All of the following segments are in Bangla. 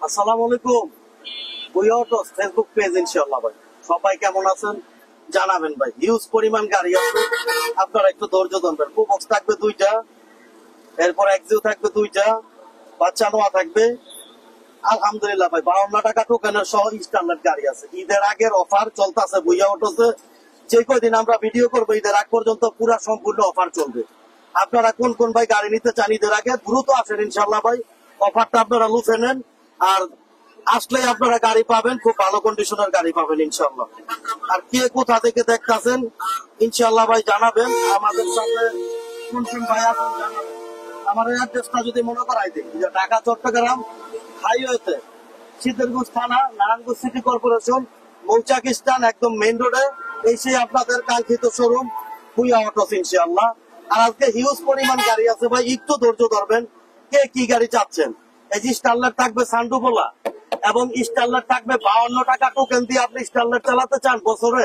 আসসালামু আলাইকুম। বুইয়া অটোস ফেসবুক পেজ ইনশাআল্লাহ ভাই। সবাই কেমন আছেন জানাবেন ভাই। হিউজ পরিমাণ গাড়ি আছে, আপনারা একটু ধৈর্য ধরবেন। প্রবক্স থাকবে 2টা, এরপর এক্সিও থাকবে 2টা, বাচ্চা নোয়া থাকবে। আলহামদুলিল্লাহ ভাই 52 টাকা টোকেনের সহ স্ট্যান্ডার্ড গাড়ি আছে। ঈদের আগের অফার চলতেছে বুইয়া অটোসে। যে কয়দিন আমরা ভিডিও করবো ঈদের আগ পর্যন্ত পুরো সম্পূর্ণ অফার চলবে। আপনারা কোন কোন ভাই গাড়ি নিতে চান ঈদের আগে দ্রুত আসেন ইনশাল্লাহ ভাই। অফারটা আপনারা লুফে নেন, আর আসলেই আপনারা গাড়ি পাবেন, খুব ভালো কন্ডিশনের গাড়ি পাবেন ইনশাল্লাহ। আর কে কোথা থেকে দেখতেছেন ইনশাল্লাহ ভাই জানাবেন। আমাদের সাথে কোন কোন ভাই আছেন জানাবেন। আমার অ্যাড্রেসটা যদি মনে করাই দিই, যে ঢাকা চট্টগ্রাম হাইওয়েতে শীতেরগঞ্জ থানা, নারায়ণগঞ্জ সিটি কর্পোরেশন, মৌচাক স্ট্যান্ড, একদম মেইন রোডে এসে আপনাদের কাঙ্ক্ষিত শোরুম বুইয়া অটোস ইনশাআল্লাহ। আর আজকে হিউজ পরিমাণ গাড়ি আছে ভাই, একটু ধৈর্য ধরবেন। কে কি গাড়ি চাচ্ছেন? এই যে স্টারলার থাকবে সান্ডুবোলা, এবং স্টারলার থাকবে 52 টাকা টোকেন দিয়ে। আপনি স্টারলার চালাতে চান বছরে,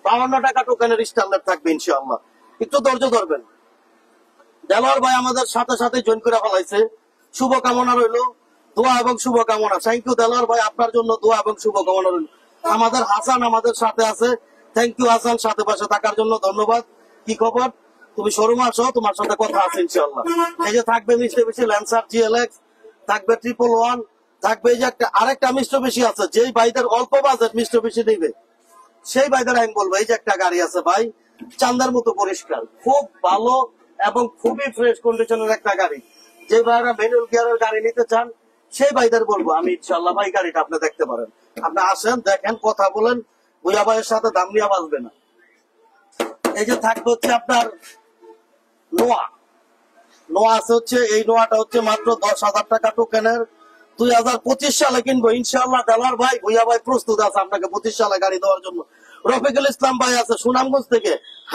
52 টাকা টোকেনের স্টারলার থাকবে ইনশাআল্লাহ। একটু ধৈর্য ধরবেন। দেলোয়ার ভাই আমাদের সাথে সাথে জয়েন করে ফেলাইছে, শুভকামনা রইল, দোয়া এবং শুভকামনা। থ্যাংক ইউ দেলোয়ার ভাই, আপনার জন্য দোয়া এবং শুভকামনা রইল। আমাদের হাসান আমাদের সাথে আছে, থ্যাংক ইউ হাসান, সাথে পাশে থাকার জন্য ধন্যবাদ। কি খবর? তুমি শোরুম আসো, তোমার সাথে কথা আছে ইনশাআল্লাহ। এই যে থাকবে মিস্টার বেশি ল্যান্সার GLX, থাকবে 111, থাকবে এই যে আরেকটা মিস্টার বেশি আছে। যেই ভাইদের অল্প বাজেট মিস্টার বেশি নেবে সেই ভাইদের আমি বলবো, এই যে একটা গাড়ি আছে ভাই, চান্দার মতো পরিষ্কার, খুব ভালো এবং খুবই ফ্রেশ কন্ডিশনের একটা গাড়ি। যে ভাইরা ম্যানুয়াল গিয়ারের গাড়ি নিতে চান সেই ভাইদের বলবো আমি ইনশাআল্লাহ ভাই গাড়িটা আপনি দেখতে পারেন। আপনি আসেন, দেখেন, কথা বলেন, ভুয়া ভাইয়ের সাথে দাম নিয়ে বাঁচবে না। এই যে থাকবে হচ্ছে আপনার নোয়া, নোয়া আছে হচ্ছে, এই নোয়াটা হচ্ছে মাত্র 10,000 টাকা টোকেনের। 2025 সালে কিনবো ইনশাআল্লাহ। দেলার ভাই ভুইয়া ভাই প্রস্তুত আছে আপনাকে 25 সালে গাড়ি দেওয়ার জন্য। রফিকুল ইসলাম ভাই আছে সুনামগঞ্জ থেকে,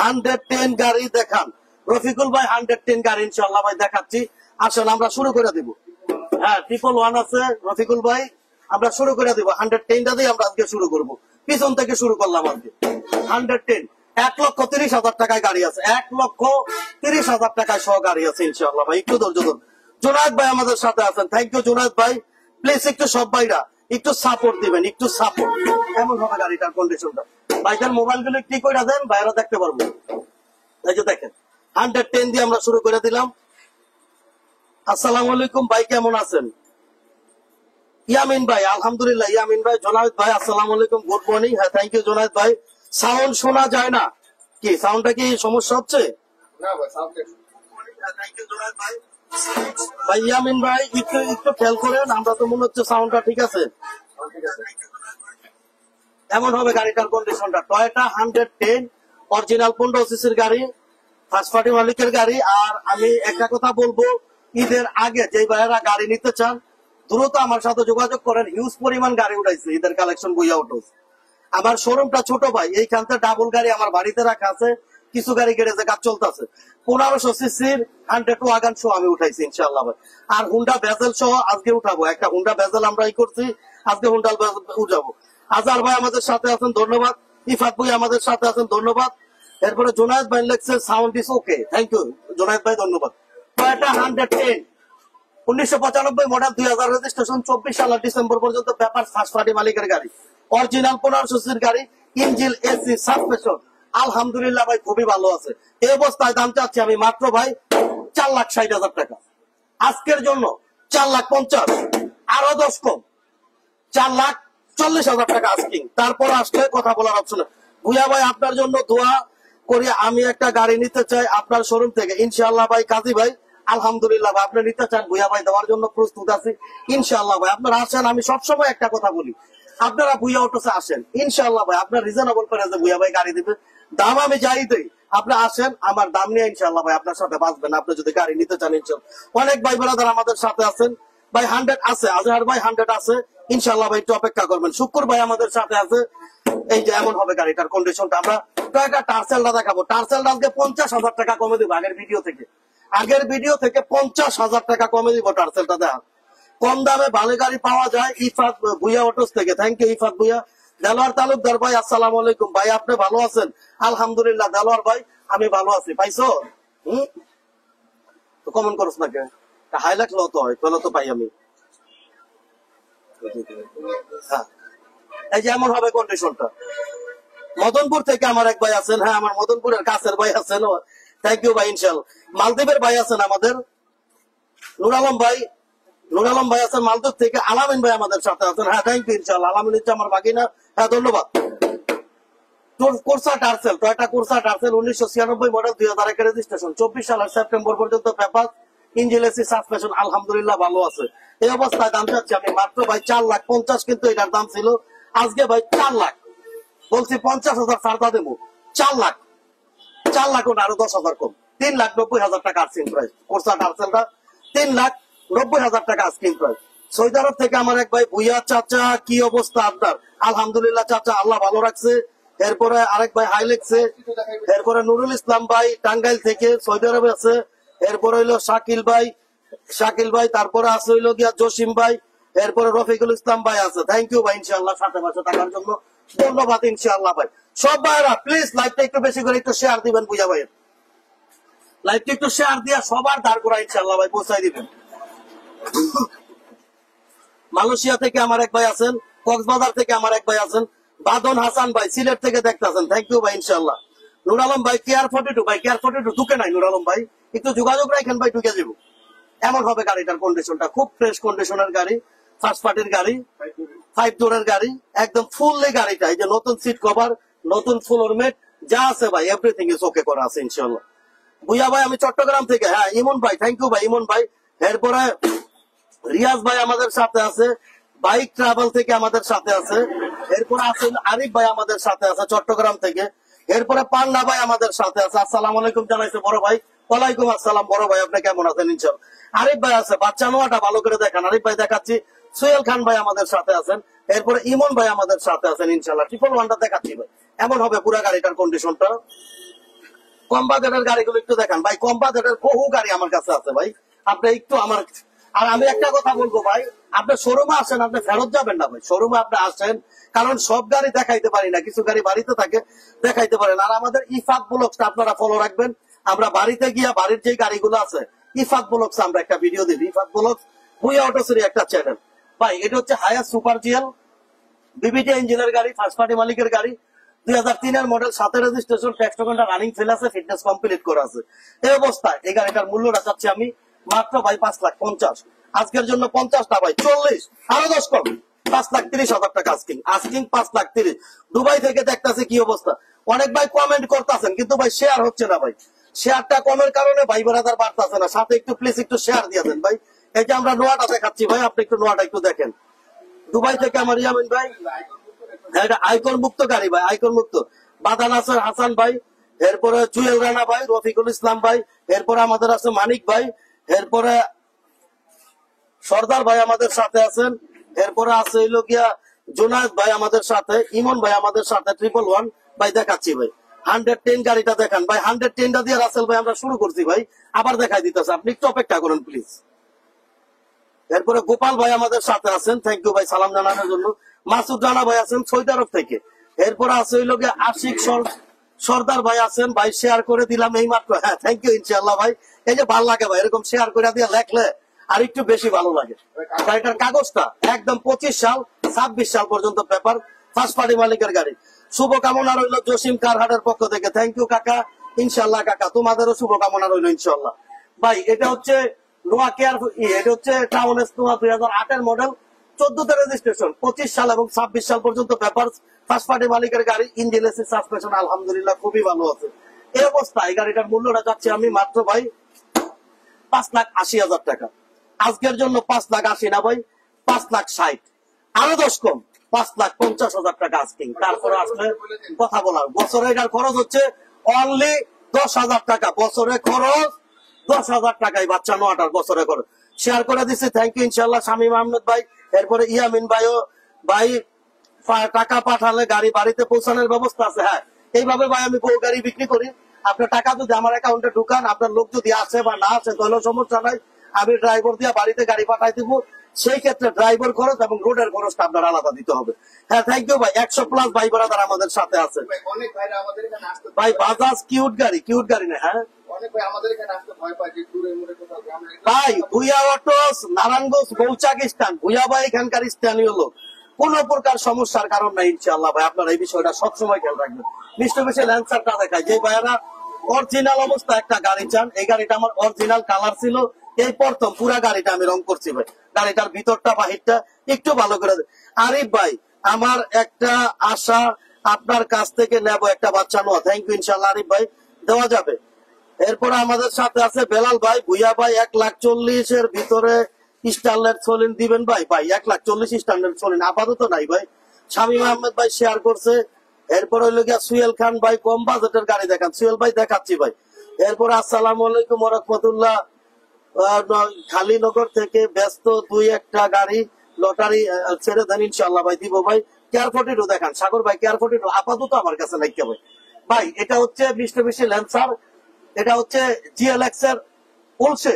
110 গাড়ি দেখান। রফিকুল ভাই 110 গাড়ি ইনশাআল্লাহ ভাই দেখাচ্ছি। আসেন আমরা শুরু করে দিব। হ্যাঁ 111 আছে রফিকুল ভাই, আমরা শুরু করে দিব। 110টা দিয়ে আমরা আজকে শুরু করব, পিছন থেকে শুরু করলাম আজকে। 110 1,30,000 টাকায় গাড়ি আছে, 1,30,000 টাকায় সহ গাড়ি আছে ইনশাআল্লাহ ভাই। একটু ধৈর্য ধরুন। জুনায়েদ ভাই আমাদের সাথে আছেন, থ্যাংক ইউ জুনায়েদ ভাই। প্লিজ একটু সব ভাইরা একটু সাপোর্ট দিবেন, একটু সাপোর্ট। এমন হবে গাড়িটার কন্ডিশনটা। ভাইটার মোবাইল গুলো কি করে দেন, ভাইরা দেখতে পারবো। এই যে দেখেন 110 দিয়ে আমরা শুরু করে দিলাম। আসসালামু আলাইকুম ভাই, কেমন আছেন? ইয়ামিন ভাই আলহামদুলিল্লাহ। ইয়ামিন ভাই, জোনায়েদ ভাই আসসালামু আলাইকুম, গুড মর্নিং। হ্যাঁ থ্যাংক ইউ জোনায়েদ ভাই। সাউন্ড শোনা যায় না কি? সাউন্ডটা কি সমস্যা হচ্ছে? ভাই ইয়ামিন ভাই একটু একটু খেয়াল করেন, আমরা তো মনে হচ্ছে সাউন্ডটা ঠিক আছে। এমন হবে গাড়িটার কন্ডিশনটা। টয়োটা 110 অরিজিনাল 15 সিসির গাড়ি, ফার্স্ট পার্টি মালিকের গাড়ি। আর আমি একটা কথা বলবো, ঈদের আগে যে ভাইয়েরা গাড়ি নিতে চান দ্রুত আমার সাথে যোগাযোগ করেন। হিউজ পরিমাণ গাড়ি উঠাইছে ঈদের কালেকশন বুইয়া অটোস। আমার শোরুমটা ছোট ভাই, এইখানটা ডাবল গাড়ি আমার বাড়িতে রাখা আছে, কিছু গাড়ি গ্যারেজে কাজ চলতেছে। 1500 সিসির 100 ওয়াগন শো আমি উঠাইছি ইনশাআল্লাহ ভাই। আর হুন্ডা বেজেল সহ আজকে উঠাবো, একটা হুন্ডা বেজেল আমরা করছি, আজকে হুন্ডা উঠাবো। আজহার ভাই আমাদের সাথে আছেন, ধন্যবাদ। ইফাত ভাই আমাদের সাথে আছেন, ধন্যবাদ। এরপরে জোনায়েদ ভাই লেখছে sound is okay, thank you Junaid ভাই, ধন্যবাদ। টয়োটা 110 1995 মডেল, 2000 রেজিস্ট্রেশন, 24 সালের ডিসেম্বর পর্যন্ত পেপার, ফার্স্ট পার্টি মালিকের গাড়ি, অরিজিনাল 1500 সিসির গাড়ি, ইঞ্জিন, এসি, সাসপেনশন আলহামদুলিল্লাহ ভাই খুবই ভালো আছে। এই অবস্থায় দাম চাচ্ছি আমি মাত্র ভাই 4,60,000 টাকা আজকের জন্য। 4,50,000, আরো 10 কম, 4,40,000 টাকা আস্কিং। তারপর আসলে কথা বলার অপশন। ভুইয়া ভাই আপনার জন্য দোয়া করি, আমি একটা গাড়ি নিতে চাই আপনার শোরুম থেকে ইনশাআল্লাহ ভাই। কাজী ভাই আলহামদুলিল্লাহ ভাই, আপনি নিতে চান, ভুইয়া ভাই দেওয়ার জন্য প্রস্তুত আছি ইনশাআল্লাহ ভাই। আপনারা আসেন, আমি সবসময় একটা কথা বলি, আপনারা ভুইয়া অটোসে আসেন ইনশাআল্লাহ ভাই, আপনার রিজনেবল প্রাইসে ভুইয়া ভাই গাড়ি দিবে। দাম আমি যাই দিই, আপনি আসেন, আমার দাম নিয়ে ইনশাআল্লাহ ভাই আপনার সাথে বাঁচবেন আপনি যদি গাড়ি নিতে চান ইনশাআল্লাহ। অনেক ভাই বোনেরা আমাদের সাথে আছেন ভাই। 100 আছে, আজহার ভাই 100 আছে ইনশাআল্লাহ ভাই, একটু অপেক্ষা করবেন। শুক্র ভাই আমাদের সাথে আছে। এই যে এমন হবে গাড়িটার কন্ডিশনটা। আমরা টয়োটা টার্সেলটা দেখাবো। টার্সেলটা আজকে 50,000 টাকা কমে দিব আগের ভিডিও থেকে। আগের ভিডিও থেকে 50,000 টাকা কমে দিব টার্সেলটা। দেখা কম দামে ভালো গাড়ি পাওয়া যায় ইফাত ভুইয়া অটোস থেকে। Thank you Ifat Bhuiyan. দেলোয়ার তালুকদার ভাই আসসালামু আলাইকুম ভাই, আপনি ভালো আছেন? আলহামদুলিল্লাহ দেলোয়ার ভাই আমি ভালো আছি। পাইছো? তো কমেন্ট করছ না কে? হাইলাইট লো তো হয়, তাহলে তো পাই আমি। হ্যাঁ, এই যে এমন হবে কন্ডিশনটা। মদনপুর থেকে আমার এক ভাই আছেন, হ্যাঁ আমার মদনপুরের কাছের ভাই আছেন, থ্যাংক ইউ ভাই। ইনশাল্লাহ মালদ্বীপের ভাই আছেন আমাদের, নুর আলম ভাই, নুর আলম ভাই আছেন মালদ্বীপ থেকে। আলামিন ভাই আমাদের সাথে আছেন, হ্যাঁ থ্যাংক ইউ ইনশাল্লাহ। আলামিন হচ্ছে আমার বাগিনা, হ্যাঁ ধন্যবাদ। Corsa tassel, Toyota Corsa tassel 1996 model, 2001 registration, 24 সালের সেপ্টেম্বর পর্যন্ত পেপার, ইঞ্জিন এসি সাসপেনশন আলহামদুলিল্লাহ ভালো আছে। এই অবস্থায় দাম চাচ্ছি আমি মাত্র ভাই 4,50,000, কিন্তু এটার দাম ছিল আজকে ভাই 4 লাখ। বলছি 50,000 ছাড়তা দেবো, 4 লাখ, 4 লাখ ওটা আরো 10,000 কম, 3,90,000 টাকা আস্কিং প্রাইস। কোর্সা টার্সেলটা 3,90,000 টাকা আস্কিং প্রাইস। সৌদি আরব থেকে আমার এক ভাই, ভুইয়া চাচা কি অবস্থা আপনার? আলহামদুলিল্লাহ চাচা, আল্লাহ ভালো রাখছে। এরপরে আরেক ভাই হাইলেক্সে, এরপরে নুরুল ইসলাম ভাই টাঙ্গাইল থেকে সৌদি আরবে আছে। এরপরে হইলো শাকিল ভাই, শাকিল ভাই, তারপরে আছে হইলো গিয়া জসিম ভাই, এরপরে রফিকুল ইসলাম ভাই আছে। থ্যাংক ইউ ভাই ইনশাআল্লাহ সাথে পাশে থাকার জন্য, ধন্যবাদ ইনশাআল্লাহ ভাই। সব ভাইরা প্লিজ লাইভটা একটু বেশি করে একটু শেয়ার দিবেন, বুঝা ভাই লাইভটা একটু শেয়ার দিয়া সবার দাঁড় করা ইনশাআল্লাহ ভাই পৌঁছাই দিবেন। মালয়েশিয়া থেকে আমার এক ভাই আছেন, কক্সবাজার থেকে আমার এক ভাই আছেন, বাদন হাসান ভাই সিলেট থেকে দেখতেছেন, থ্যাংক ইউ ভাই ইনশাআল্লাহ। নুর আলম ভাই কেয়ার 42 ভাই, কেয়ার 42 ঢুকে নাই নুর আলম ভাই, একটু যোগাযোগ রাখেন ভাই, ঢুকে যাবো। এমন হবে গাড়িটার কন্ডিশনটা, খুব ফ্রেশ কন্ডিশনের গাড়ি, ফার্স্ট পার্টির গাড়ি, 5 ডোরের গাড়ি, একদম ফুললি গাড়িটা। এই যে নতুন সিট কভার, নতুন ফ্লোর মেট যা আছে ভাই, এভরিথিং ইজ ওকে করা আছে ইনশাআল্লাহ। বুইয়া ভাই আমি চট্টগ্রাম থেকে, হ্যাঁ ইমন ভাই, থ্যাংক ইউ ভাই ইমন ভাই। এরপরে রিয়াজ ভাই আমাদের সাথে আছে, বাইক ট্রাভেল থেকে আমাদের সাথে আছে। এরপরে আছেন আরিফ ভাই আমাদের সাথে আছে চট্টগ্রাম থেকে। এরপরে পান্না ভাই আমাদের সাথে আছে, আসসালামু আলাইকুম জানাইছে বড় ভাই। ওয়ালাইকুম আসসালাম বড় ভাই, আপনি কেমন আছেন? ইনশাআল্লাহ। আরিফ ভাই আছে, বাচ্চা নোয়াটা ভালো করে দেখান। আরিফ ভাই দেখাচ্ছি। সোহেল খান ভাই আমাদের সাথে আছেন, এরপরে ইমন ভাই আমাদের সাথে আছেন ইনশাআল্লাহ। 111টা দেখাচ্ছি ভাই, এমন হবে পুরো গাড়িটার কন্ডিশনটা। কম বাজেটের গাড়িগুলো একটু দেখান ভাই, কম বাজেটের বহু গাড়ি আমার কাছে আছে ভাই, আপনি একটু আমার। আর আমি একটা কথা বলবো ভাই, আপনি শোরুমে আসেন, আপনি ফেরত যাবেন না ভাই, শোরুমে আপনি আসেন, কারণ সব গাড়ি দেখাইতে পারি না, কিছু গাড়ি বাড়িতে থাকে দেখাইতে পারেন। আর আমাদের ইফাত ব্লগসটা আপনারা ফলো রাখবেন, আমরা বাড়িতে গিয়া বাড়ির যে গাড়িগুলো আছে ইফাত ব্লগস আমরা একটা ভিডিও দিই। ইফাত ব্লগস ভুইয়া অটোসের একটা চ্যানেল ভাই। এটা হচ্ছে হায়ার সুপার জিএল বিবিটি ইঞ্জিনের গাড়ি, ফার্স্ট পার্টি মালিকের গাড়ি, 2003 মডেল, 7 রেজিস্ট্রেশন, ট্যাক্স টোকেনটা রানিং ফেল আছে, ফিটনেস কমপ্লিট করা আছে। এই অবস্থায় এই গাড়িটার মূল্যটা চাচ্ছি আমি মাত্র ভাই 5,50,000। আজকের জন্য 50টা ভাই 40, আরো 10 কম, 5,30,000 টাকা আস্কিং, আস্কিং 5,30,000। দুবাই থেকে দেখতেছি কি অবস্থা, অনেক ভাই কমেন্ট করতেছেন কিন্তু ভাই শেয়ার হচ্ছে না ভাই, শেয়ারটা কমের কারণে ভাই বেড়াদার বাড়তেছে না। সাথে একটু প্লিজ একটু শেয়ার দিয়ে দেন ভাই। এই যে আমরা নোয়াটা দেখাচ্ছি ভাই, আপনি একটু নোয়াটা একটু দেখেন। দুবাই থেকে আমার ইয়ামিন ভাই, এটা আইকন মুক্ত গাড়ি ভাই, আইকন মুক্ত। বাদা নাসর হাসান ভাই, এরপরে জুয়েল রানা ভাই, রফিকুল ইসলাম ভাই, এরপরে আমাদের আছে মানিক ভাই, এরপরে সর্দার ভাই আমাদের সাথে আছেন, এরপরে আছে হইল গিয়া জোনায়েদ ভাই আমাদের সাথে, ইমন ভাই আমাদের সাথে। 111 ভাই দেখাচ্ছি ভাই, 110 গাড়িটা দেখান ভাই। 110টা দিয়ে রাসেল ভাই আমরা শুরু করছি ভাই, আবার দেখাই দিতেছে, আপনি একটু অপেক্ষা করেন প্লিজ। এরপরে গোপাল ভাই আমাদের সাথে আছেন, থ্যাংক ইউ ভাই সালাম জানানোর জন্য। মাসুদ রানা ভাই আছেন সৌদি আরব থেকে। এরপরে আছে হইল গিয়ে আশিক সর্দার ভাই আছেন ভাই, শেয়ার করে দিলাম এই মাত্র, হ্যাঁ থ্যাংক ইউ ইনশাআল্লাহ ভাই। এই যে ভালো লাগে ভাই, এরকম শেয়ার করে দিয়ে লেখলে আর একটু বেশি ভালো লাগে। গাড়িটার কাগজটা একদম 25 সাল 26 সাল পর্যন্ত পেপার, ফার্স্ট পার্টি মালিকের গাড়ি। শুভকামনা রইল জসিম কারহাটের পক্ষ থেকে, থ্যাংক ইউ কাকা ইনশাআল্লাহ। কাকা তোমাদেরও শুভকামনা রইল ইনশাআল্লাহ ভাই। এটা হচ্ছে নোয়া কেয়ার, এটা হচ্ছে টাউন এস নোয়া 2008 মডেল, 14তে রেজিস্ট্রেশন, 25 সাল এবং 26 সাল পর্যন্ত পেপার, ফার্স্ট পার্টি মালিকের গাড়ি, ইঞ্জিন এসি সাসপেনশন আলহামদুলিল্লাহ খুবই ভালো আছে। এই অবস্থায় এই গাড়িটার মূল্যটা যাচ্ছে আমি মাত্র ভাই 5,80,000 টাকা। আজকের জন্য 5,80,000 না ভাই, 5,60,000, আরো 10 কম, 5,50,000 টাকা আস্কিং। তারপরে আসলে কথা বলার, বছরে এটার খরচ হচ্ছে অনলি 10,000 টাকা, বছরে খরচ 10,000 টাকায় বাচ্চা নোয়াটার বছরে খরচ। শেয়ার করে দিচ্ছি, থ্যাংক ইউ ইনশাআল্লাহ শামীম আহমেদ ভাই। এরপরে ইয়ামিন ভাইও ভাই, টাকা পাঠালে গাড়ি বাড়িতে পৌঁছানোর ব্যবস্থা আছে। হ্যাঁ এইভাবে ভাই আমি বহু গাড়ি বিক্রি করি, আপনার টাকা যদি আমার অ্যাকাউন্টে ঢুকান, আপনার লোক যদি আসে বা না আসে তাহলে সমস্যা নাই, আমি ড্রাইভার দিয়ে বাড়িতে গাড়ি পাঠাই দিব। সেই ক্ষেত্রে ড্রাইভার খরচ এবং রোডের খরচটা আপনার আলাদা দিতে হবে। হ্যাঁ থ্যাংক ইউ ভাই। 100+ ভাই ব্রাদার আমাদের সাথে আছে ভাই। বাজাজ কিউট গাড়ি, কিউট গাড়ি না, হ্যাঁ ভাই ভুইয়া অটোস নারায়ণগঞ্জ মৌচাক স্ট্যান্ড, ভুইয়া ভাই এখানকার স্থানীয় লোক, কোন প্রকার সমস্যার কারণ নাই ইনশাআল্লাহ ভাই। আপনারা এই বিষয়টা সবসময় খেয়াল রাখবেন। মিস্টার বেশি ল্যান্সারটা দেখায়, যে ভাইয়ারা অরিজিনাল অবস্থা একটা গাড়ি চান, এই গাড়িটা আমার অরিজিনাল কালার ছিল, এই প্রথম পুরা গাড়িটা আমি রং করছি ভাই। গাড়িটার ভিতরটা বাহিরটা একটু ভালো করে দেন। আরিফ ভাই আমার একটা আশা আপনার কাছ থেকে নেব একটা বাচ্চা নোয়া, থ্যাংক ইউ ইনশাআল্লাহ আরিফ ভাই, দেওয়া যাবে। এরপরে আমাদের সাথে আছে বেলাল ভাই, ভুইয়া ভাই 1,40,000 ভিতরে স্টারলেট সলিন দিবেন ভাই। ভাই 1,40,000 স্টারলেট সলিন আপাতত নাই ভাই। শামীম আহমেদ ভাই শেয়ার করছে। এরপর হইলো গিয়া সুয়েল খান ভাই, কম বাজেটের গাড়ি দেখান। সুয়েল ভাই দেখাচ্ছি ভাই। এরপর আসসালামু আলাইকুম ওয়া রাহমাতুল্লাহ, খালিনগর থেকে ব্যস্ত, দুই একটা গাড়ি লটারি ছেড়ে দেন ইনশাআল্লাহ ভাই, দিব ভাই। কেয়ার 42 দেখান সাগর ভাই, কেয়ার 42 আপাতত আমার কাছে নাই ভাই। ভাই এটা হচ্ছে মিস্টার বেশি ল্যান্সার, এটা হচ্ছে জিএলএক্স এর উলসে,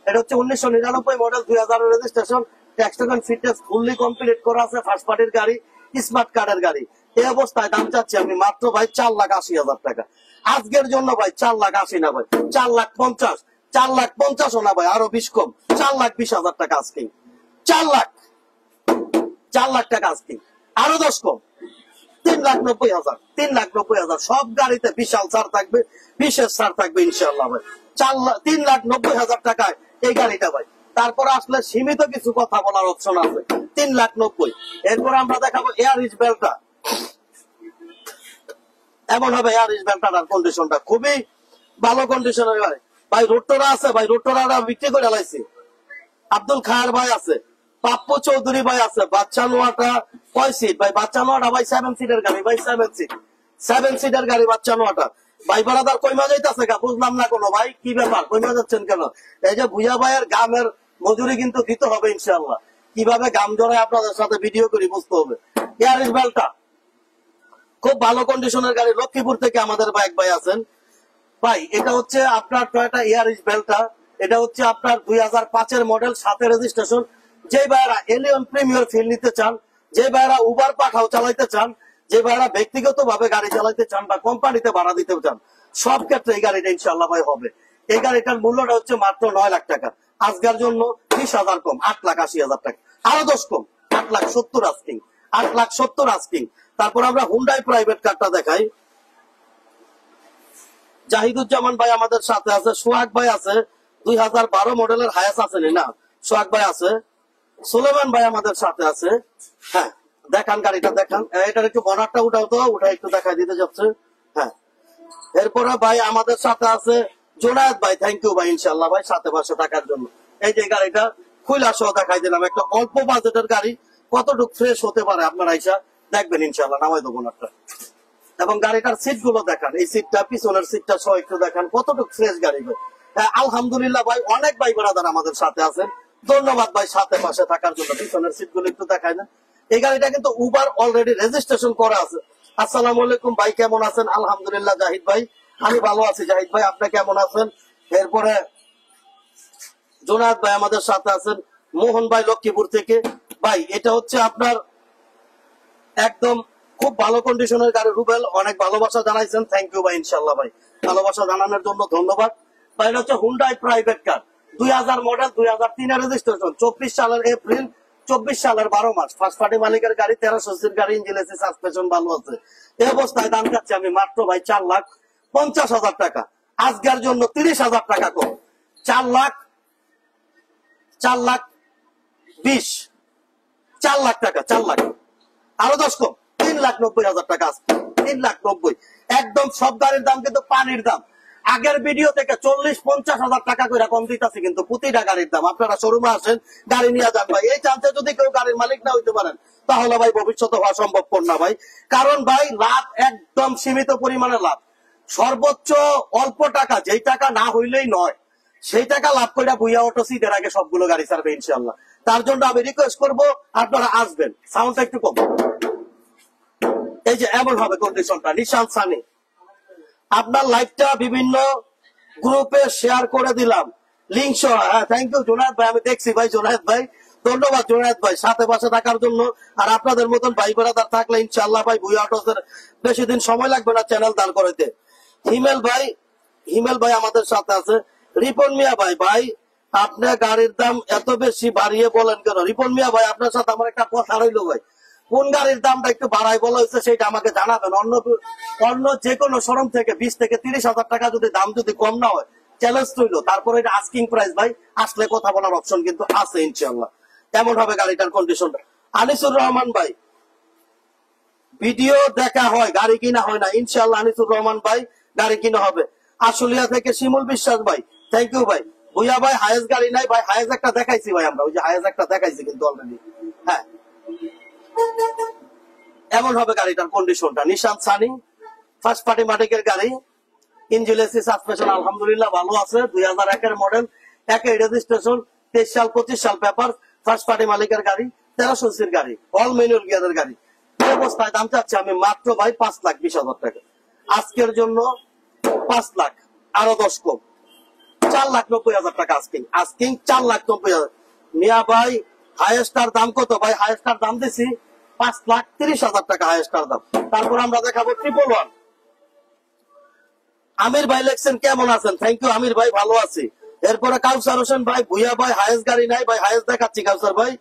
এটা হচ্ছে 1999 model, 2000 registration, tax token fitness fully complete করা আছে, ফার্স্ট পার্টির গাড়ি, স্মার্ট কার্ডের গাড়ি। এই অবস্থায় দাম চাচ্ছি আমি মাত্র ভাই 4,80,000 টাকা আজকের জন্য ভাই। 4,80,000 না ভাই, 4,50,000, 4,50,000 না ভাই, আরো 20 কম, 4,20,000 টাকা আজকে, 4 লাখ টাকা আজকে, আরো 10 কম, 3,90,000, 3,90,000। সব গাড়িতে বিশাল ছাড় থাকবে, বিশেষ ছাড় থাকবে ইনশাআল্লাহ ভাই। 3,90,000 টাকায় এই গাড়িটা ভাই। তারপর আসলে সীমিত কিছু কথা বলার অপশন আছে, 3,90,000। এরপর আমরা দেখাবো এয়ার রিচ বেলটা, এমন হবে এয়ার রিচ বেলটার কন্ডিশনটা খুবই ভালো কন্ডিশন ভাই। ভাই রোটরা আছে ভাই, রোটরা বিক্রি করে লাইছি। আব্দুল খায়ের ভাই আছে, পাপ্পু চৌধুরী ভাই আছে। বাচ্চা নোয়াটা 6 সিট ভাই, বাচ্চা নোয়াটা ভাই 7 সিটের গাড়ি ভাই, 7 সিটের গাড়ি বাচ্চা নোয়াটা ভাই। বারাদার কইমা যাইতাছে গা, বুঝলাম না কোনো ভাই, কি ব্যাপার কইমা যাচ্ছেন কেন? এই যে ভুইয়া ভাইয়ের গামের মজুরি কিন্তু দিতে হবে ইনশাআল্লাহ। কিভাবে গাম জড়ায় আপনাদের সাথে ভিডিও করি বুঝতে হবে। এয়ারিস বেলটা খুব ভালো কন্ডিশনের গাড়ি, লক্ষ্মীপুর থেকে আমাদের বাইক ভাই আছেন ভাই। এটা হচ্ছে আপনার টয়োটা এয়ারিস বেলটা, এটা হচ্ছে আপনার 2005 মডেল, 7 রেজিস্ট্রেশন। যে ভাইরা এলিয়ন প্রিমিয়ার ফিল নিতে চান, যে ভাইরা উবার পাঠাও চালাইতে চান, যে ভাইরা ব্যক্তিগত ভাবে গাড়ি চালাইতে চান বা কোম্পানিতে ভাড়া দিতে চান, সব ক্ষেত্রে এই গাড়িটা ইনশাআল্লাহ ভাই হবে। এই গাড়িটার মূল্যটা হচ্ছে মাত্র 9 লাখ টাকা আজকের জন্য, 20,000 কম, 8,80,000 টাকা, আরো 10 কম, 8,70,000 আস্কিং, 8,70,000 আস্কিং। তারপর আমরা হুন্ডাই প্রাইভেট কারটা দেখাই। জাহিদুজ্জামান ভাই আমাদের সাথে আছে, সোহাগ ভাই আছে, 2012 মডেলের হায়াস আছে না, সোহাগ ভাই আছে। সুলেমান ভাই আমাদের সাথে আছে। হ্যাঁ দেখান গাড়িটা দেখান, এটার একটু বনারটা উঠাও তো, উঠা একটু দেখাই দিতে যাচ্ছে। হ্যাঁ এরপরে ভাই আমাদের সাথে আছে জোনায়েদ ভাই, থ্যাংক ইউ ভাই ইনশাআল্লাহ ভাই 7,500 টাকার জন্য। এই যে গাড়িটা খুইলা সহ দেখাই দিলাম, একটা অল্প বাজেটের গাড়ি, কতটুকু ফ্রেশ হতে পারে আপনারা আইসা দেখবেন ইনশাআল্লাহ, নামাই দেবো বোনারটা। এবং গাড়িটার সিট গুলো দেখান, এই সিটটা পিছনের সিটটা সহ একটু দেখান, কতটুকু ফ্রেশ গাড়ি ভাই। হ্যাঁ আলহামদুলিল্লাহ ভাই, অনেক ভাই ব্রাদার আমাদের সাথে আছেন, ধন্যবাদ ভাই সাথে পাশে থাকার জন্য। পিছনের সিট গুলো একটু দেখায় না, এই গাড়িটা কিন্তু উবার অলরেডি রেজিস্ট্রেশন করা আছে। আসসালামু আলাইকুম ভাই, কেমন আছেন? আলহামদুলিল্লাহ জাহিদ ভাই, আমি ভালো আছি। জাহিদ ভাই আপনি কেমন আছেন? এরপরে জোনায়েদ ভাই আমাদের সাথে আছেন, মোহন ভাই লক্ষ্মীপুর থেকে। ভাই এটা হচ্ছে আপনার একদম খুব ভালো কন্ডিশনের গাড়ি। রুবেল অনেক ভালোবাসা জানাইছেন, থ্যাংক ইউ ভাই ইনশাআল্লাহ ভাই, ভালোবাসা জানানোর জন্য ধন্যবাদ ভাই। এটা হচ্ছে Hyundai private car, 2000 model, 2003 registration, 24 সালের এপ্রিল, 24 সালের 12 মাস, ফার্স্ট পার্টি মালিকের গাড়ি, 1300 সিসির গাড়ি, ইঞ্জিন এসি, সাসপেনশন ভালো আছে। এই অবস্থায় দাম যাচ্ছে আমি মাত্র ভাই 4,50,000 টাকা আজকের জন্য, 30,000 টাকা কম, 4,20,000, 4 লাখ টাকা, 4 লাখ, আরো 10 কম, 3,90,000 টাকা, 3,90,000। একদম সব গাড়ির দাম কিন্তু পানির দাম। আগের ভিডিও থেকে 40-50,000 টাকা করে কম দিতেছি কিন্তু প্রতিটা গাড়ির দাম। আপনারা শোরুমে আসেন, গাড়ি নিয়ে যান ভাই। এই চান্সে যদি কেউ গাড়ির মালিক না হইতে পারেন, তাহলে ভাই ভবিষ্যতে হওয়া সম্ভবপর না ভাই। কারণ ভাই লাভ একদম সীমিত পরিমাণে লাভ, সর্বোচ্চ অল্প টাকা, যেই টাকা না হইলেই নয়, সেই টাকা লাভ করে ভুইয়া অটো সিটের আগে সবগুলো গাড়ি ছাড়বে ইনশাআল্লাহ। তার জন্য আমি রিকোয়েস্ট করবো আপনারা আসবেন, সাউন্ডটা একটু কম। এই যে এমন হবে কন্ডিশনটা, নিশান সানি। আপনার লাইভটা বিভিন্ন গ্রুপে শেয়ার করে দিলাম, লিঙ্ক সহ। হ্যাঁ থ্যাংক ইউ জোনায়েদ ভাই, আমি দেখছি ভাই, জোনায়েদ ভাই ধন্যবাদ জোনায়েদ ভাই সাথে পাশে থাকার জন্য। আর আপনাদের মতন ভাই বেড়াদার থাকলে ইনশাআল্লাহ ভাই ভুইয়া অটোসের বেশি দিন সময় লাগবে না চ্যানেল দাঁড় করাইতে। হিমেল ভাই হিমেল ভাই আমাদের সাথে আছে। রিপন মিয়া ভাই, ভাই আপনার গাড়ির দাম এত বেশি বাড়িয়ে বলেন কেন? রিপন মিয়া ভাই, আপনার সাথে আমার একটা কথা রইলো ভাই, কোন গাড়ির দামটা একটু বাড়াই বলা হয়েছে সেটা আমাকে জানাবেন। অন্য যে কোনো শোরুম থেকে 20 থেকে 30,000 টাকা যদি দাম যদি কম না হয়, চ্যালেঞ্জ রইলো। তারপরে এটা আস্কিং প্রাইস ভাই, আসলে কথা বলার অপশন কিন্তু আছে ইনশাল্লাহ। কেমন হবে গাড়িটার কন্ডিশনটা? আনিসুর রহমান ভাই, ভিডিও দেখা হয়, গাড়ি কিনা হয় না। ইনশাল্লাহ আনিসুর রহমান ভাই, গাড়ি কিনা হবে। আশুলিয়া থেকে শিমুল বিশ্বাস ভাই, থ্যাংক ইউ ভাই। ভুইয়া ভাই, হায়েস গাড়ি নাই ভাই, হায়েস একটা দেখাইছি ভাই আমরা, ওই যে হায়েস একটা দেখাইছি কিন্তু অলরেডি। হ্যাঁ, এমন হবে গাড়িটার কন্ডিশনটা। নিশান সানি, ফার্স্ট পার্টি মাটিকের গাড়ি, ইঞ্জিন এসি সাসপেনশন আলহামদুলিল্লাহ ভালো আছে। 2001 এর মডেল, একই রেজিস্ট্রেশন, 23 সাল 25 সাল পেপার, ফার্স্ট পার্টি মালিকের গাড়ি, 1300 সির গাড়ি, অল ম্যানুয়াল গিয়ারের গাড়ি। এই অবস্থায় দাম চাচ্ছি আমি মাত্র ভাই 5,20,000 টাকা। আজকের জন্য 5 লাখ, আরো 10 কম, 4,90,000 টাকা আস্কিং। আস্কিং 4,90,000। মিয়া ভাই, হাইয়েস্টার দাম কত ভাই? হাইয়েস্টার দাম দিছি 5,30,000 টাকা হাইয়েস্টার দাম। তারপর আমরা দেখাবো 111। আমির ভাই লেখছেন কেমন আছেন? থ্যাংক ইউ আমির ভাই, ভালো আছি। এরপরে কাউসার হোসেন ভাই, ভুইয়া ভাই হায়েস গাড়ি নাই ভাই, হায়েস দেখাচ্ছি কাউসার ভাই।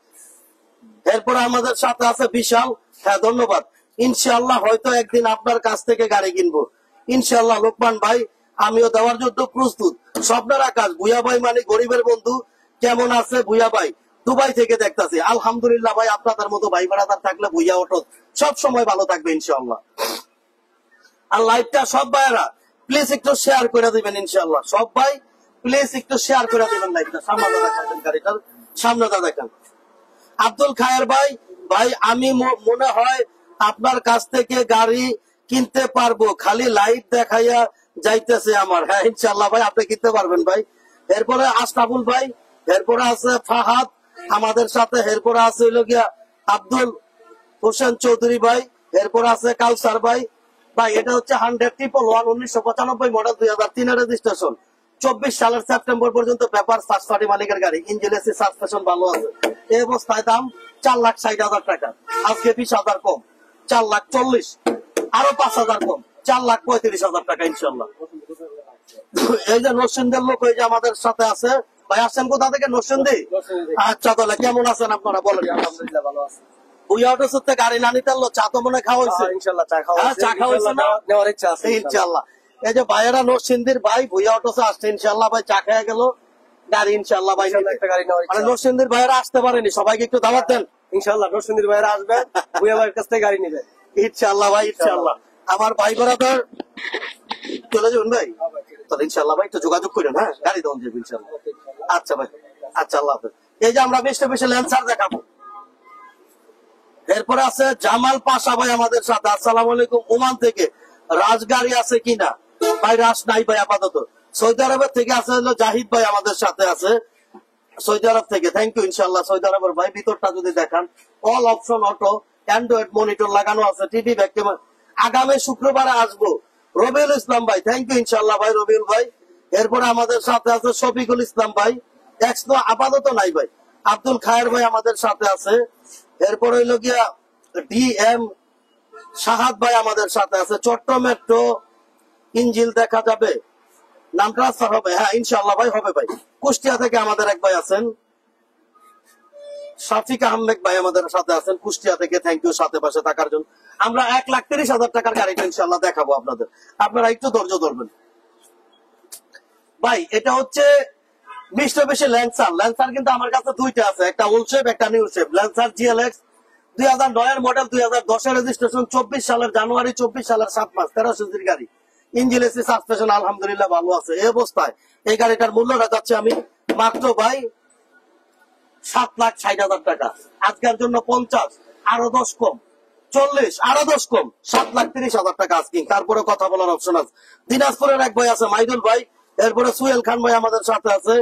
এরপরে আমাদের সাথে আছে বিশাল, হ্যাঁ ধন্যবাদ। ইনশাআল্লাহ হয়তো একদিন আপনার কাছ থেকে গাড়ি কিনবো ইনশাআল্লাহ। লোকমান ভাই, আমিও দেওয়ার জন্য প্রস্তুত। স্বপ্নের আকাশ, ভুইয়া ভাই মানে গরিবের বন্ধু, কেমন আছে ভুইয়া ভাই? দুবাই থেকে দেখতেছি আলহামদুলিল্লাহ ভাই। আপনাদের মতো ভাই বেড়াদার থাকলে ভুইয়া অটো সব সময় ভালো থাকবে ইনশাআল্লাহ। আর লাইভটা সব ভাইয়েরা প্লিজ একটু শেয়ার করে দিবেন ইনশাআল্লাহ। সব ভাই প্লিজ একটু শেয়ার করে দিবেন লাইভটা। সামনে দেখাবেন গাড়িটার, সামনে দেখেন। আব্দুল খায়ের ভাই, ভাই আমি মনে হয় আপনার কাছ থেকে গাড়ি কিনতে পারবো, খালি লাইভ দেখাইয়া যাইতেছে আমার। হ্যাঁ ইনশাআল্লাহ ভাই, আপনি কিনতে পারবেন ভাই। এরপরে আশরাফুল ভাই, এরপরে আছে ফাহাদ আমাদের সাথে, এরপরে আছে হইল গিয়া আব্দুল হোসেন চৌধুরী ভাই, এরপরে আছে কাউসার ভাই। ভাই এটা হচ্ছে 100-111 1995 মডেল, 2003 এর রেজিস্ট্রেশন, 24 সালের সেপ্টেম্বর পর্যন্ত পেপার, ফার্স্ট পার্টি মালিকের গাড়ি, ইঞ্জিন এসি সাসপেনশন ভালো আছে। এই অবস্থায় দাম 4,60,000 টাকা। আজকে 20,000 কম, 4,40,000, আরো 5,000 কম, 4,35,000 টাকা ইনশাল্লাহ। এই যে নরসিংদের লোক এই যে আমাদের সাথে আছে ভাই, আসছেন কোথা থেকে? নরসিংদী। আচ্ছা তাহলে কেমন আছেন আপনারা বলেন? আলহামদুলিল্লাহ ভালো আছে। ভুইয়া অটো সত্যি গাড়ি না নিতে চা তো মনে খাওয়া হয়েছে? ইনশাআল্লাহ চা খাওয়া চা খাওয়া হয়েছে না? নেওয়ার ইচ্ছা আছে ইনশাআল্লাহ। এই যে ভাইয়েরা নরসিংদীর ভাই, ভুইয়া অটোসে আসছে ইনশাআল্লাহ ভাই, চা খেয়ে গেল গাড়ি ইনশাআল্লাহ ভাই। একটা গাড়ি নেওয়ার মানে ইচ্ছা। নরসিংদীর ভাইয়েরা আসতে পারেনি, সবাইকে একটু দাওয়াত দেন ইনশাআল্লাহ নরসিংদীর ভাইরা আসবে, ভুইয়া ভাইয়ের কাছ থেকে গাড়ি নিবে ইনশাআল্লাহ ভাই। ইনশাআল্লাহ আমার ভাই বেড়াদার চলে যাবেন ভাই, তাহলে ইনশাআল্লাহ ভাই একটু যোগাযোগ করেন। হ্যাঁ গাড়ি দেওয়া যাবে ইনশাআল্লাহ। আচ্ছা ভাই, আচ্ছা আল্লাহ হাফেজ। এই যে আমরা বেশি বেশি ল্যান্সার দেখাবো। এরপরে আছে জামাল পাশা ভাই আমাদের সাথে, আসসালামু আলাইকুম। ওমান থেকে রাজগাড়ি আছে কিনা ভাই? রাজ নাই ভাই আপাতত। সৌদি আরবের থেকে আছে হলো জাহিদ ভাই আমাদের সাথে আছে, সৌদি আরব থেকে, থ্যাংক ইউ ইনশাআল্লাহ। সৌদি আরবের ভাই, ভিতরটা যদি দেখান, all option auto, Android monitor লাগানো আছে, টিভি ব্যাক ক্যামেরা। আগামী শুক্রবারে আসবো। রবিউল ইসলাম ভাই, থ্যাংক ইউ ইনশাআল্লাহ ভাই রবিউল ভাই। এরপরে আমাদের সাথে আছে শফিকুল ইসলাম ভাই, এক্স তো আপাতত নাই ভাই। আব্দুল খায়ের ভাই আমাদের সাথে আছে। এরপর হইল গিয়া ডিএম শাহাদ ভাই আমাদের সাথে আছে। চট্ট মেট্রো ইঞ্জিল দেখা যাবে, নাম ট্রান্সফার হবে? হ্যাঁ ইনশাআল্লাহ ভাই হবে ভাই। কুষ্টিয়া থেকে আমাদের এক ভাই আছেন, শাফিক আহমেদ ভাই আমাদের সাথে আছেন কুষ্টিয়া থেকে, থ্যাংক ইউ সাথে পাশে থাকার জন্য। আমরা 1,30,000 টাকার গাড়িটা ইনশাআল্লাহ দেখাবো আপনাদের, আপনারা একটু ধৈর্য ধরবেন ভাই। এটা হচ্ছে মিস্টার বেশি ল্যান্সার। ল্যান্সার কিন্তু আমার কাছে দুইটা আছে, একটা ওল্ড শেপ একটা নিউ শেপ। ল্যান্সার জিএলএক্স 2009 এর মডেল, 2010 এর রেজিস্ট্রেশন, 24 সালের জানুয়ারি, 24 সালের 7 মাস, 1300 সিসির গাড়ি, ইঞ্জিন এসি সাসপেনশন আলহামদুলিল্লাহ ভালো আছে। এই অবস্থায় এই গাড়িটার মূল্যটা যাচ্ছে আমি মাত্র ভাই 7,60,000 টাকা। আজকের জন্য 50, আরো 10 কম, 40, আরো 10 কম, 7,30,000 টাকা আজকিং। তারপরে কথা বলার অপশন আছে। দিনাজপুরের এক ভাই আছে মাইদুল ভাই, এরপরে সুহেল খান ভাই আমাদের সাথে আছে,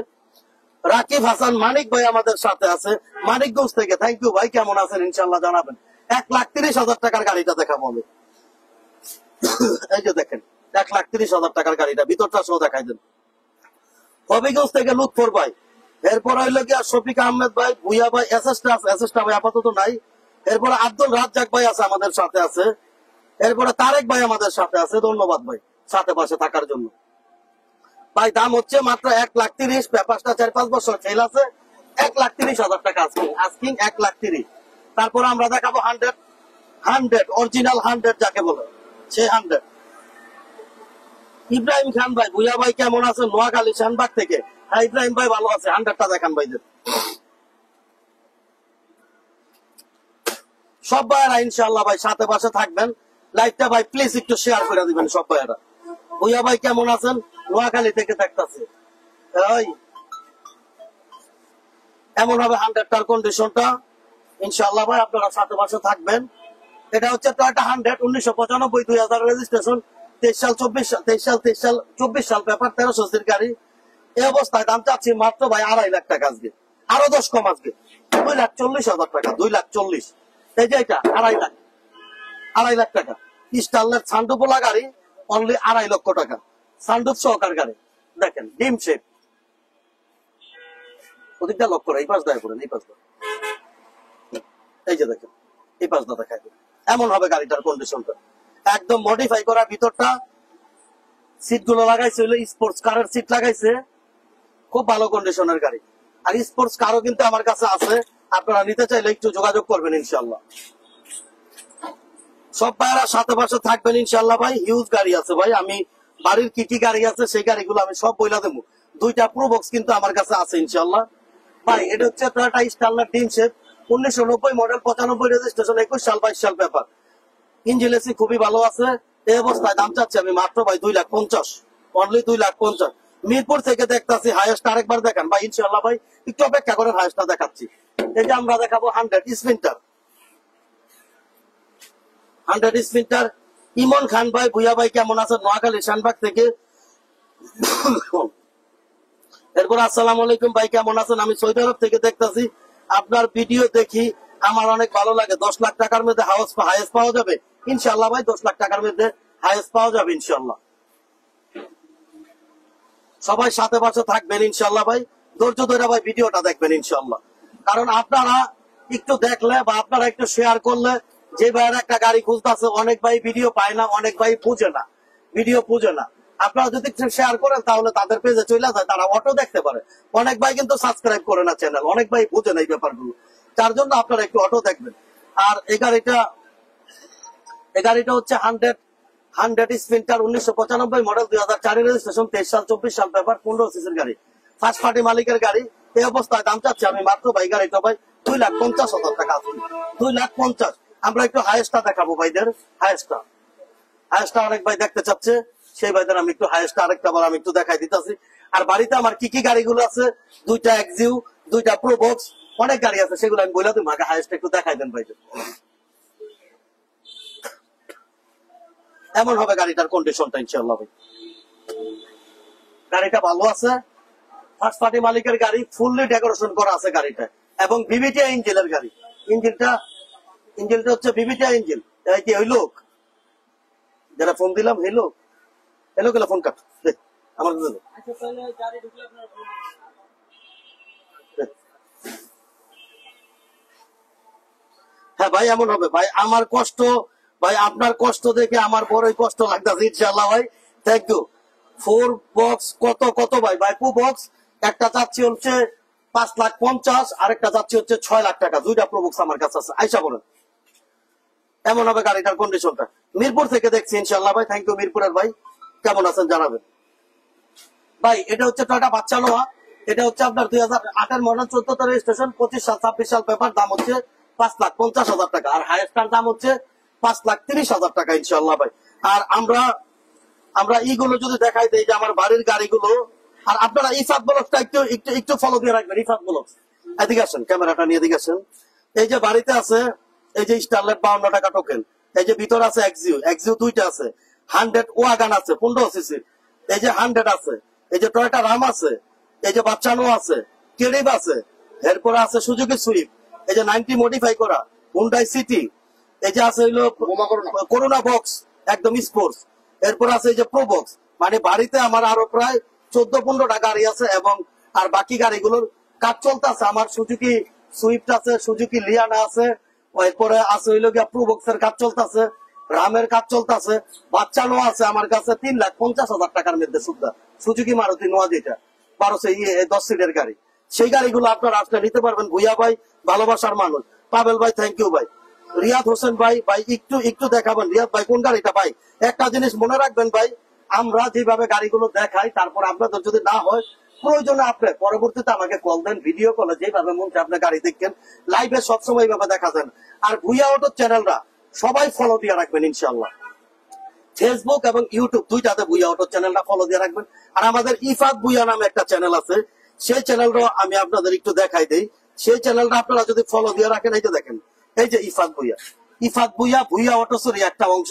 রাকিব হাসান মানিক ভাই আমাদের সাথে আছে মানিকগঞ্জ থেকে, থ্যাংক ইউ ভাই। কেমন আছেন ইনশাআল্লাহ জানাবেন। 1,30,000 টাকার গাড়িটা দেখাবো আমি। এই যে দেখেন 1,30,000 টাকার গাড়িটা, ভিতরটা সহ দেখাই দেন। হবিগঞ্জ থেকে লুৎফর ভাই, এরপর হইল গিয়া শফিক আহমেদ ভাই, ভুইয়া ভাই, এসএসটা ভাই আপাতত নাই। এরপরে আব্দুল রাজ্জাক ভাই আছে আমাদের সাথে আছে। এরপরে তারেক ভাই আমাদের সাথে আছে, ধন্যবাদ ভাই সাথে পাশে থাকার জন্য। ভাই দাম হচ্ছে মাত্র 1,30,000, পেপারটা 4-5 বছর ফেল আছে, 1,30,000 টাকা আজকিং, আজকিং 1,30,000। তারপর আমরা দেখাবো 100 অরিজিনাল 100 যাকে বলে, সেই 100। ইব্রাহিম খান ভাই, ভুইয়া ভাই কেমন আছেন? নোয়াখালী শানবাগ থেকে। হ্যাঁ ইব্রাহিম ভাই ভালো আছে, 100টা দেখান ভাইদের। সব ভাইয়েরা ইনশাল্লাহ ভাই সাথে পাশে থাকবেন। লাইভটা ভাই প্লিজ একটু শেয়ার করে দিবেন সব ভাইয়েরা। ভুইয়া ভাই কেমন আছেন? নোয়াখালী থেকে দেখতেছি। ওই এমন হবে 100টার কন্ডিশনটা ইনশাল্লাহ ভাই, আপনারা সাথে পাশে থাকবেন। এটা হচ্ছে টয়োটা 100 1995 2000 রেজিস্ট্রেশন, 23 সাল 24 সাল পেপার, 1300 সির গাড়ি। এই অবস্থায় দাম চাচ্ছি মাত্র ভাই 2.5 লাখ টাকা, আজকে আরো 10 কম, আজকে 2,40,000 টাকা, 2,40,000। এই যে এটা 2.5 লাখ টাকা স্টারলেট সানরুফওয়ালা গাড়ি, অনলি 2.5 লক্ষ টাকা সানরুফ সহকার গাড়ি। দেখেন ডিম শেপ, ওদিকটা লক্ষ্য করে এই পাশ দেয় করেন, এই পাশ দেয়, এই যে দেখেন এই পাশ দা দেখায়। এমন হবে গাড়িটার কন্ডিশনটা, একদম মডিফাই করা, ভিতরটা সিট গুলো লাগাইছে হইলো স্পোর্টস কারের সিট লাগাইছে, খুব ভালো কন্ডিশনের গাড়ি। আর স্পোর্টস কারও কিন্তু আমার কাছে আছে, আপনারা নিতে চাইলে একটু যোগাযোগ করবেন ইনশাল্লাহ। সব ভাইরা সাথে পাশে থাকবেন ইনশাল্লাহ ভাই। হিউজ গাড়ি আছে ভাই, আমি বাড়ির কি কি গাড়ি আছে সেই গাড়িগুলো আমি সব বইলা দেবো। 2টা প্রোবক্স কিন্তু আমার কাছে আছে ইনশাল্লাহ ভাই। এটা হচ্ছে টয়োটা স্টারলেট ডিম শেপ, 1990 মডেল, 95 রেজিস্ট্রেশন, 21 সাল 22 সাল পেপার। ইঞ্জিন এসি খুবই ভালো আছে। এই অবস্থায় দাম চাচ্ছি আমি মাত্র ভাই 2,50,000, অনলি 2,50,000। মিরপুর থেকে দেখতেছি হাইয়েস্ট, আরেকবার দেখান ভাই ইনশাল্লাহ ভাই, একটু অপেক্ষা করে হাইয়েস্টটা দেখাচ্ছি। এই যে আমরা দেখাবো 100 স্প্রিন্টার, 100 স্প্রিন্টার। ইমন খান ভাই, ভুইয়া ভাই কেমন আছেন? নোয়াখালী শানবাগ থেকে। এরপর আসসালামু আলাইকুম ভাই, কেমন আছেন? আমি সৌদি আরব থেকে দেখতেছি, আপনার ভিডিও দেখি, আমার অনেক ভালো লাগে। 10 লাখ টাকার মধ্যে হাইয়েস্ট পাওয়া যাবে ইনশাল্লাহ ভাই, 10 লাখ টাকার মধ্যে হাইয়েস্ট পাওয়া যাবে ইনশাল্লাহ। সবাই সাথে পাশে থাকবেন ইনশাল্লাহ ভাই, ধৈর্য ধরে ভাই ভিডিওটা দেখবেন ইনশাল্লাহ। কারণ আপনারা একটু দেখলে বা আপনারা একটু শেয়ার করলে, যে ভাইয়ের একটা গাড়ি খুঁজতেছে, অনেক ভাই ভিডিও পায় না, অনেক ভাই বুঝে না, ভিডিও বুঝে না। আপনারা যদি একটু শেয়ার করেন তাহলে তাদের পেজে চলে যায়, তারা অটো দেখতে পারে। অনেক ভাই কিন্তু সাবস্ক্রাইব করে না চ্যানেল, অনেক ভাই বুঝে না এই ব্যাপারগুলো, তার জন্য আপনারা একটু অটো দেখবেন। আর এই গাড়িটা হচ্ছে 100 স্প্রিন্টার, 1995 মডেল, 2004 রেজিস্ট্রেশন, 23 সাল 24 সাল পেপার, 15 সিসির গাড়ি, ফার্স্ট পার্টি মালিকের গাড়ি। এই অবস্থায় দাম চাচ্ছি আমি মাত্র ভাই গাড়িটা ভাই 2,50,000 টাকা, 2,50,000। আমরা একটু হাইয়েস্টটা দেখাবো ভাইদের, হাইয়েস্টটা অনেক ভাই দেখতে চাচ্ছে, সেই ভাইদের আমি একটু হাইয়েস্টটা আরেকটা বার আমি একটু দেখাই দিতেছি। আর বাড়িতে আমার কি কি গাড়িগুলো আছে, 2টা এক্সিউ, 2টা প্রোবক্স, অনেক গাড়ি আছে, সেগুলো আমি বলে দেবো। আগে হাইয়েস্টটা একটু দেখাই দেন ভাইদের। এমন হবে গাড়িটার কন্ডিশনটা ইনশাআল্লাহ ভাই। গাড়িটা ভালো আছে, ফার্স্ট পার্টি মালিকের গাড়ি, ফুললি ডেকোরেশন করা আছে গাড়িটা, এবং বিবিটিআই ইঞ্জিনের গাড়ি। ইঞ্জিনটা হচ্ছে বিবিটিআই ইঞ্জিন। এই যে ওই লোক যারা ফোন দিলাম, হেলো গেলে ফোন কাট আমার। হ্যাঁ ভাই এমন হবে ভাই, আমার কষ্ট ভাই, আপনার কষ্ট দেখে আমার বড়ই কষ্ট লাগতেছে ইনশাআল্লাহ ভাই। Thank you. 4 বক্স কত ভাই, 2 বক্স, একটা চাচ্ছি হচ্ছে 5,50,000, আরেকটা চাচ্ছি হচ্ছে 6 লাখ টাকা। 2টা প্রোবক্স আমার কাছে আছে, আইসা বলেন। এমন হবে গাড়িটার কন্ডিশনটা। মিরপুর থেকে দেখছি ইনশাআল্লাহ ভাই, থ্যাংক ইউ মিরপুরের ভাই, কেমন আছেন জানাবেন ভাই। এটা হচ্ছে টয়োটা বাচ্চা নোয়া, এটা হচ্ছে আপনার 2008 মডেল, 14 রেজিস্ট্রেশন, 25 সাল 26 সাল পেপার, দাম হচ্ছে 5,50,000 টাকা। আর হাইয়েস্টার দাম হচ্ছে 5,30,000 টাকা ইনশাআল্লাহ ভাই। আর আমরা এইগুলো যদি দেখাই দেই, যে আমার বাড়ির গাড়িগুলো। আর আপনারা ইফাত ব্লগটা একটু ফলো দিয়ে রাখবেন, ইফাত ব্লগ। এদিকে আসেন, ক্যামেরাটা নিয়ে এদিকে আসেন। এই যে বাড়িতে আছে, এই যে স্টারলেট 52 টাকা টোকেন, এই যে ভিতর আছে এক্সিউ 2টা আছে, 100 ওয়াগান আছে 15 সিসি, এই যে 100 আছে, এই যে টয়োটা রাম আছে, এই যে বাচ্চানো আছে, কেডিভ আছে, এরপরে আছে সুজুকি সুইফট, এই যে 90 মডিফাই করা হুন্ডাই সিটি, এই যে আছে হইলো করোনা বক্স একদম স্পোর্টস, এরপর আছে এই যে প্রো বক্স। মানে বাড়িতে আমার আরো প্রায় 14-15টা গাড়ি আছে, এবং আর বাকি গাড়িগুলোর কাজ চলতেছে। আমার সুজুকি সুইফট আছে, সুজুকি লিয়ানা আছে, এরপরে আছে হইলো গিয়া প্রো বক্সের কাজ চলতেছে, রামের কাজ চলতেছে, বাচ্চানো আছে আমার কাছে 3,50,000 টাকার মধ্যে সুদ্ধা। সুজুকি মারুতি নোয়া যেটা 10 সিটের গাড়ি, সেই গাড়িগুলো আপনারা আসলে নিতে পারবেন। ভুইয়া ভাই ভালোবাসার মানুষ, পাবেল ভাই থ্যাংক ইউ ভাই, রিয়াদ হোসেন ভাই একটু একটু দেখাবেন। রিয়াদ ভাই কোন গাড়িটা ভাই? একটা জিনিস মনে রাখবেন ভাই, আমরা যেভাবে গাড়িগুলো দেখাই, তারপর আপনাদের যদি না হয় প্রয়োজনে আপনি পরবর্তীতে আমাকে কল দেন, ভিডিও কলে যেভাবে মন চায় আপনি গাড়ি দেখেন, লাইভে সবসময় এইভাবে দেখা দেন। আর ভুইয়া অটো চ্যানেলটা সবাই ফলো দিয়ে রাখবেন ইনশাল্লাহ। ফেসবুক এবং ইউটিউব দুইটাতে ভুইয়া অটো চ্যানেলটা ফলো দিয়ে রাখবেন। আর আমাদের ইফাত ভুইয়া নামে একটা চ্যানেল আছে, সেই চ্যানেলটা আমি আপনাদের একটু দেখাই দেই। সেই চ্যানেলটা আপনারা যদি ফলো দিয়ে রাখেন, এই যে দেখেন, এই যে ইফাত ভুইয়া ভুইয়া অটোসরি একটা অংশ,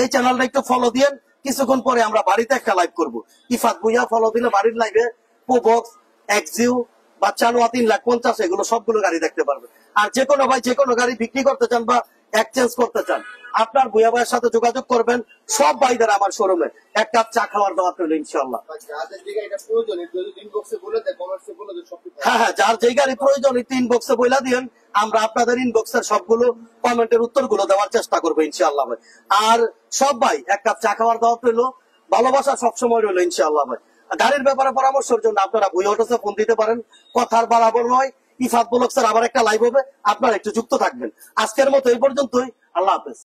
এই চ্যানেলটা একটু ফলো দিয়েন। কিছুক্ষণ পরে আমরা বাড়িতে একটা লাইভ করব। ইফাত ভুইয়া ফলো দিলে বাড়ির লাইভে প্রোবক্স, এক্সিউ বা চানোয়া 3,50,000 এগুলো সবগুলো গাড়ি দেখতে পারবে। আর যে কোনো ভাই যে কোনো গাড়ি বিক্রি করতে চান বা এক্সচেঞ্জ করতে চান, আপনার ভুইয়া ভাইয়ের সাথে যোগাযোগ করবেন। সব ভাইদের আমার শোরুমে এক কাপ চা খাওয়ার দাওয়া রইল ইনশাল্লাহ। হ্যাঁ হ্যাঁ, যার যেই গাড়ি প্রয়োজন ইনবক্সে বইলা দিন, আমরা আপনাদের ইনবক্সের সবগুলো কমেন্টের উত্তরগুলো দেওয়ার চেষ্টা করবো ইনশাআল্লাহ ভাই। আর সব ভাই এক কাপ চা খাওয়ার দাওয়া রইল, ভালোবাসা সবসময় রইল ইনশাআল্লাহ ভাই। গাড়ির ব্যাপারে পরামর্শের জন্য আপনারা ভুইয়া অটোসে ফোন দিতে পারেন। কথার বাড়াবো নয়, ইফাত ব্লগসের আবার একটা লাইভ হবে, আপনারা একটু যুক্ত থাকবেন। আজকের মতো এই পর্যন্তই, আল্লাহ হাফেজ।